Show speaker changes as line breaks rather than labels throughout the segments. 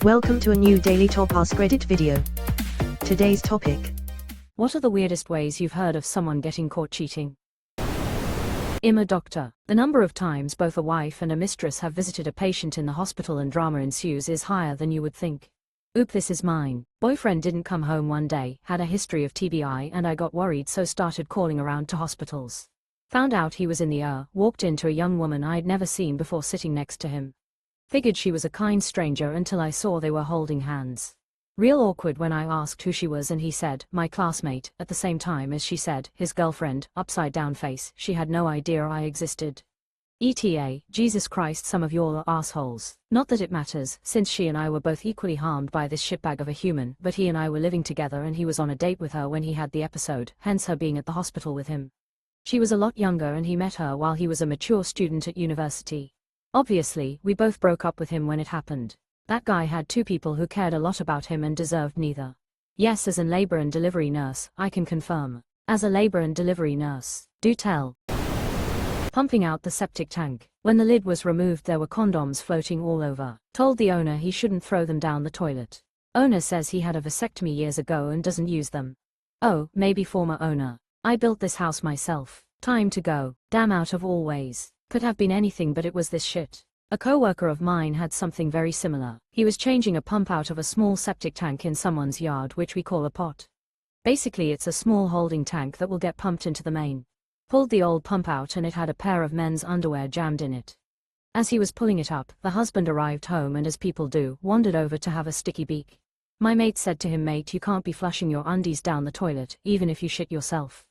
Welcome to a new Daily Top AskReddit video. Today's topic.
What are the weirdest ways you've heard of someone getting caught cheating? I'm a doctor. The number of times both a wife and a mistress have visited a patient in the hospital and drama ensues is higher than you would think. Oop, this is mine. Boyfriend didn't come home one day, had a history of TBI, and I got worried, so started calling around to hospitals. Found out he was in the walked into a young woman I'd never seen before sitting next to him. Figured she was a kind stranger until I saw they were holding hands. Real awkward when I asked who she was and he said, my classmate, at the same time as she said, his girlfriend, upside down face. She had no idea I existed. ETA, Jesus Christ, some of y'all are assholes. Not that it matters, since she and I were both equally harmed by this shitbag of a human, but he and I were living together and he was on a date with her when he had the episode, hence her being at the hospital with him. She was a lot younger and he met her while he was a mature student at university. Obviously, we both broke up with him when it happened. That guy had two people who cared a lot about him and deserved neither. Yes, as a labor and delivery nurse, I can confirm. As a labor and delivery nurse, do tell. Pumping out the septic tank. When the lid was removed there were condoms floating all over. Told the owner he shouldn't throw them down the toilet. Owner says he had a vasectomy years ago and doesn't use them. Oh, maybe former owner. I built this house myself. Time to go. Damn, out of all ways. Could have been anything, but it was this shit. A coworker of mine had something very similar. He was changing a pump out of a small septic tank in someone's yard, which we call a pot. Basically it's a small holding tank that will get pumped into the main. Pulled the old pump out and it had a pair of men's underwear jammed in it. As he was pulling it up, the husband arrived home and, as people do, wandered over to have a sticky beak. My mate said to him, mate, you can't be flushing your undies down the toilet, even if you shit yourself.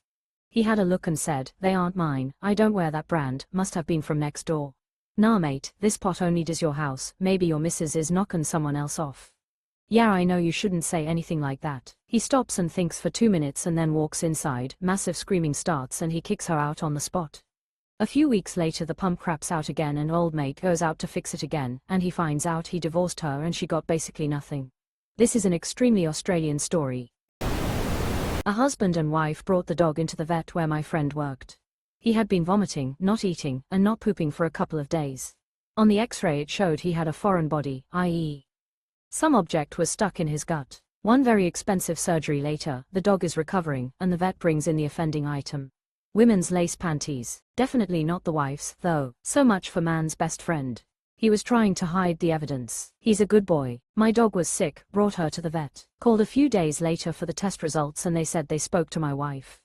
He had a look and said, they aren't mine, I don't wear that brand, must have been from next door. Nah mate, this pot only does your house, maybe your missus is knocking someone else off. Yeah, I know you shouldn't say anything like that. He stops and thinks for 2 minutes and then walks inside, massive screaming starts and he kicks her out on the spot. A few weeks later the pump craps out again and old mate goes out to fix it again, and he finds out he divorced her and she got basically nothing. This is an extremely Australian story. A husband and wife brought the dog into the vet where my friend worked. He had been vomiting, not eating, and not pooping for a couple of days. On the x-ray it showed he had a foreign body, i.e. some object was stuck in his gut. One very expensive surgery later, the dog is recovering, and the vet brings in the offending item. Women's lace panties. Definitely not the wife's, though. So much for man's best friend. He was trying to hide the evidence. He's a good boy. My dog was sick, brought her to the vet. Called a few days later for the test results and they said they spoke to my wife.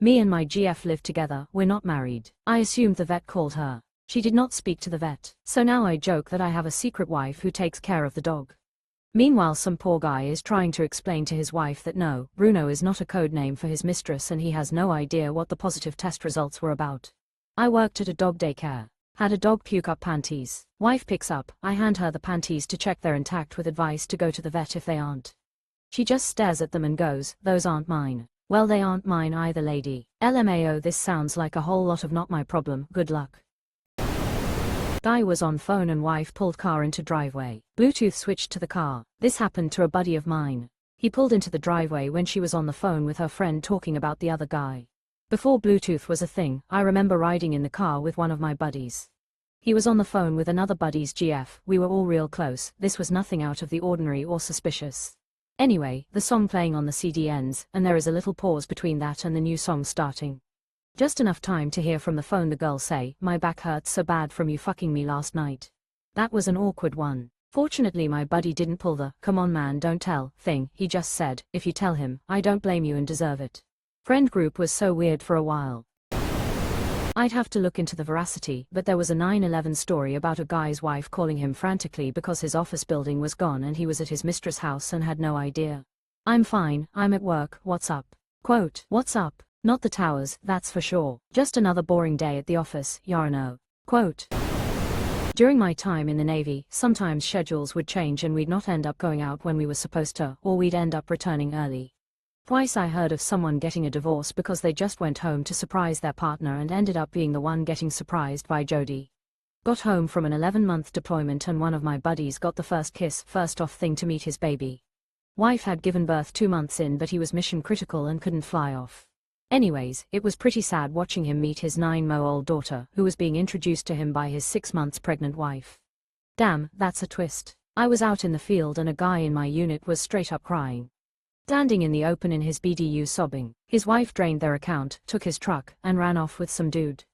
Me and my GF live together, we're not married. I assumed the vet called her. She did not speak to the vet, so now I joke that I have a secret wife who takes care of the dog. Meanwhile some poor guy is trying to explain to his wife that no, Bruno is not a code name for his mistress and he has no idea what the positive test results were about. I worked at a dog daycare. Had a dog puke up panties. Wife picks up, I hand her the panties to check they're intact with advice to go to the vet if they aren't. She just stares at them and goes, those aren't mine. Well, they aren't mine either, lady. LMAO, this sounds like a whole lot of not my problem, good luck. Guy was on phone and wife pulled car into driveway. Bluetooth switched to the car. This happened to a buddy of mine. He pulled into the driveway when she was on the phone with her friend talking about the other guy. Before Bluetooth was a thing, I remember riding in the car with one of my buddies. He was on the phone with another buddy's GF, we were all real close, this was nothing out of the ordinary or suspicious. Anyway, the song playing on the CD ends, and there is a little pause between that and the new song starting. Just enough time to hear from the phone the girl say, my back hurts so bad from you fucking me last night. That was an awkward one. Fortunately my buddy didn't pull the, come on man don't tell, thing, he just said, if you tell him, I don't blame you and deserve it. Friend group was so weird for a while. I'd have to look into the veracity, but there was a 9/11 story about a guy's wife calling him frantically because his office building was gone and he was at his mistress' house and had no idea. I'm fine, I'm at work, what's up? Quote, what's up? Not the towers, that's for sure. Just another boring day at the office, yarno. Quote. During my time in the Navy, sometimes schedules would change and we'd not end up going out when we were supposed to, or we'd end up returning early. Twice I heard of someone getting a divorce because they just went home to surprise their partner and ended up being the one getting surprised by Jody. Got home from an 11-month deployment and one of my buddies got the first kiss, first off thing to meet his baby. Wife had given birth 2 months in but he was mission critical and couldn't fly off. Anyways, it was pretty sad watching him meet his 9-month-old daughter, who was being introduced to him by his 6 months pregnant wife. Damn, that's a twist. I was out in the field and a guy in my unit was straight up crying. Standing in the open in his BDU sobbing. His wife drained their account, took his truck, and ran off with some dude.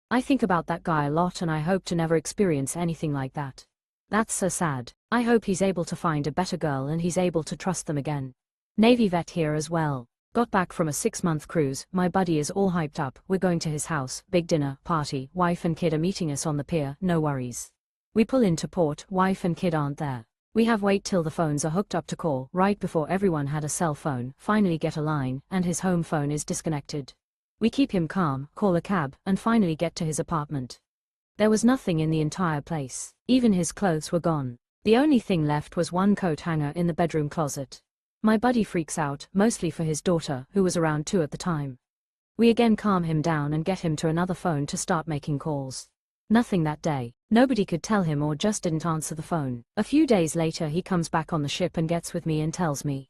I think about that guy a lot and I hope to never experience anything like that. That's so sad. I hope he's able to find a better girl and he's able to trust them again. Navy vet here as well. Got back from a 6-month cruise, my buddy is all hyped up, we're going to his house, big dinner, party, wife and kid are meeting us on the pier, no worries. We pull into port, wife and kid aren't there. We have wait till the phones are hooked up to call, right before everyone had a cell phone, finally get a line, and his home phone is disconnected. We keep him calm, call a cab, and finally get to his apartment. There was nothing in the entire place. Even his clothes were gone. The only thing left was one coat hanger in the bedroom closet. My buddy freaks out, mostly for his daughter, who was around 2 at the time. We again calm him down and get him to another phone to start making calls. Nothing that day. Nobody could tell him or just didn't answer the phone. A few days later he comes back on the ship and gets with me and tells me.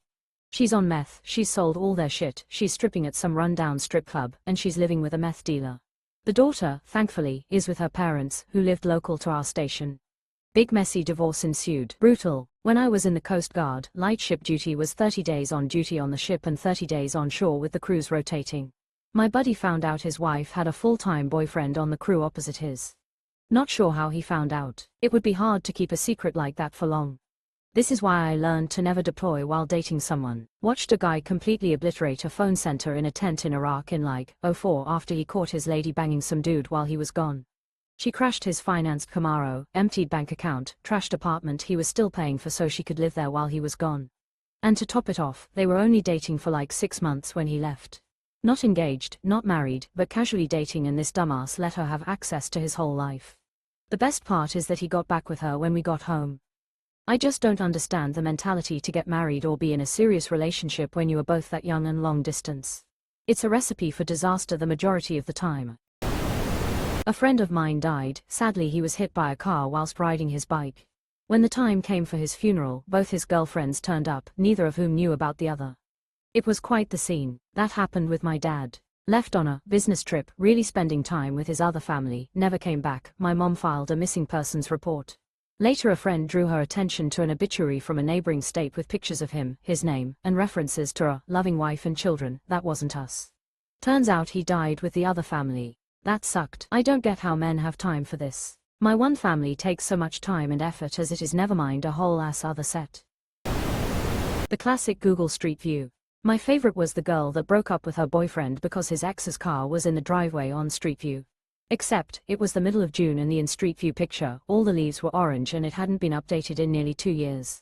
She's on meth, she's sold all their shit, she's stripping at some rundown strip club, and she's living with a meth dealer. The daughter, thankfully, is with her parents, who lived local to our station. Big messy divorce ensued. Brutal. When I was in the Coast Guard, light ship duty was 30 days on duty on the ship and 30 days on shore with the crews rotating. My buddy found out his wife had a full-time boyfriend on the crew opposite his. Not sure how he found out. It would be hard to keep a secret like that for long. This is why I learned to never deploy while dating someone. Watched a guy completely obliterate a phone center in a tent in Iraq in like, '04 after he caught his lady banging some dude while he was gone. She crashed his financed Camaro, emptied bank account, trashed apartment he was still paying for so she could live there while he was gone. And to top it off, they were only dating for like 6 months when he left. Not engaged, not married, but casually dating, and this dumbass let her have access to his whole life. The best part is that he got back with her when we got home. I just don't understand the mentality to get married or be in a serious relationship when you are both that young and long distance. It's a recipe for disaster the majority of the time. A friend of mine died. Sadly he was hit by a car whilst riding his bike. When the time came for his funeral, both his girlfriends turned up, neither of whom knew about the other. It was quite the scene. That happened with my dad. Left on a business trip, really spending time with his other family, never came back. My mom filed a missing persons report. Later a friend drew her attention to an obituary from a neighboring state with pictures of him, his name, and references to a loving wife and children. That wasn't us. Turns out he died with the other family. That sucked. I don't get how men have time for this. My one family takes so much time and effort as it is, never mind a whole ass other set. The classic Google Street View. My favorite was the girl that broke up with her boyfriend because his ex's car was in the driveway on Street View. Except, it was the middle of June and in Street View picture, all the leaves were orange and it hadn't been updated in nearly 2 years.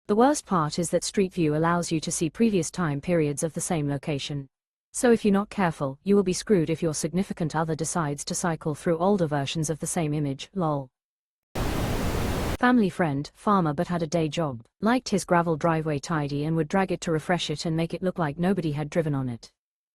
The worst part is that Street View allows you to see previous time periods of the same location. So if you're not careful, you will be screwed if your significant other decides to cycle through older versions of the same image, lol. Family friend, farmer but had a day job, liked his gravel driveway tidy and would drag it to refresh it and make it look like nobody had driven on it.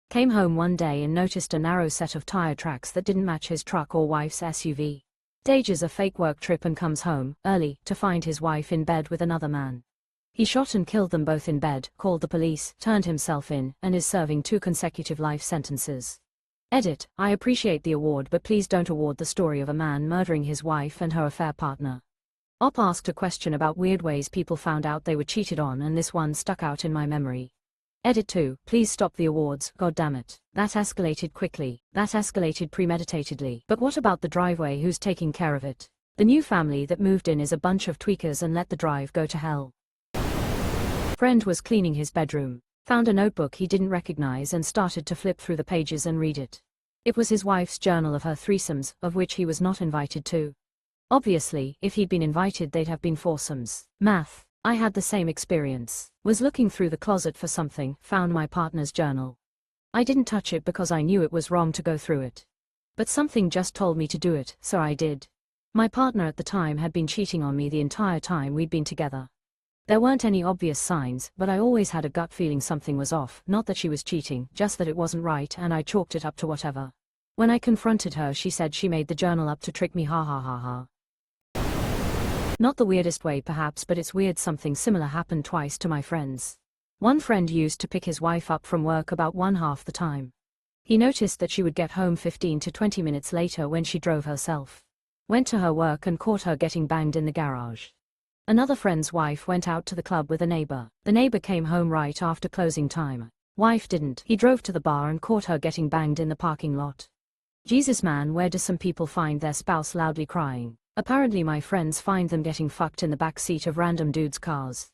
Came home one day and noticed a narrow set of tire tracks that didn't match his truck or wife's SUV. Stages a fake work trip and comes home, early, to find his wife in bed with another man. He shot and killed them both in bed, called the police, turned himself in, and is serving 2 consecutive life sentences. Edit: I appreciate the award but please don't award the story of a man murdering his wife and her affair partner. Op asked a question about weird ways people found out they were cheated on and this one stuck out in my memory. Edit 2, please stop the awards, goddammit. That escalated quickly. That escalated premeditatedly. But what about the driveway? Who's taking care of it? The new family that moved in is a bunch of tweakers and let the drive go to hell. Friend was cleaning his bedroom, found a notebook he didn't recognize and started to flip through the pages and read it. It was his wife's journal of her threesomes, of which he was not invited to. Obviously, if he'd been invited they'd have been foursomes. Math. I had the same experience. Was looking through the closet for something, found my partner's journal. I didn't touch it because I knew it was wrong to go through it. But something just told me to do it, so I did. My partner at the time had been cheating on me the entire time we'd been together. There weren't any obvious signs, but I always had a gut feeling something was off, not that she was cheating, just that it wasn't right, and I chalked it up to whatever. When I confronted her she said she made the journal up to trick me, ha ha ha ha. Not the weirdest way perhaps, but it's weird. Something similar happened twice to my friends. One friend used to pick his wife up from work about 1/2 the time. He noticed that she would get home 15 to 20 minutes later when she drove herself. Went to her work and caught her getting banged in the garage. Another friend's wife went out to the club with a neighbor. The neighbor came home right after closing time. Wife didn't. He drove to the bar and caught her getting banged in the parking lot. Jesus man, where do some people find their spouse loudly crying? Apparently my friends find them getting fucked in the back seat of random dudes' cars.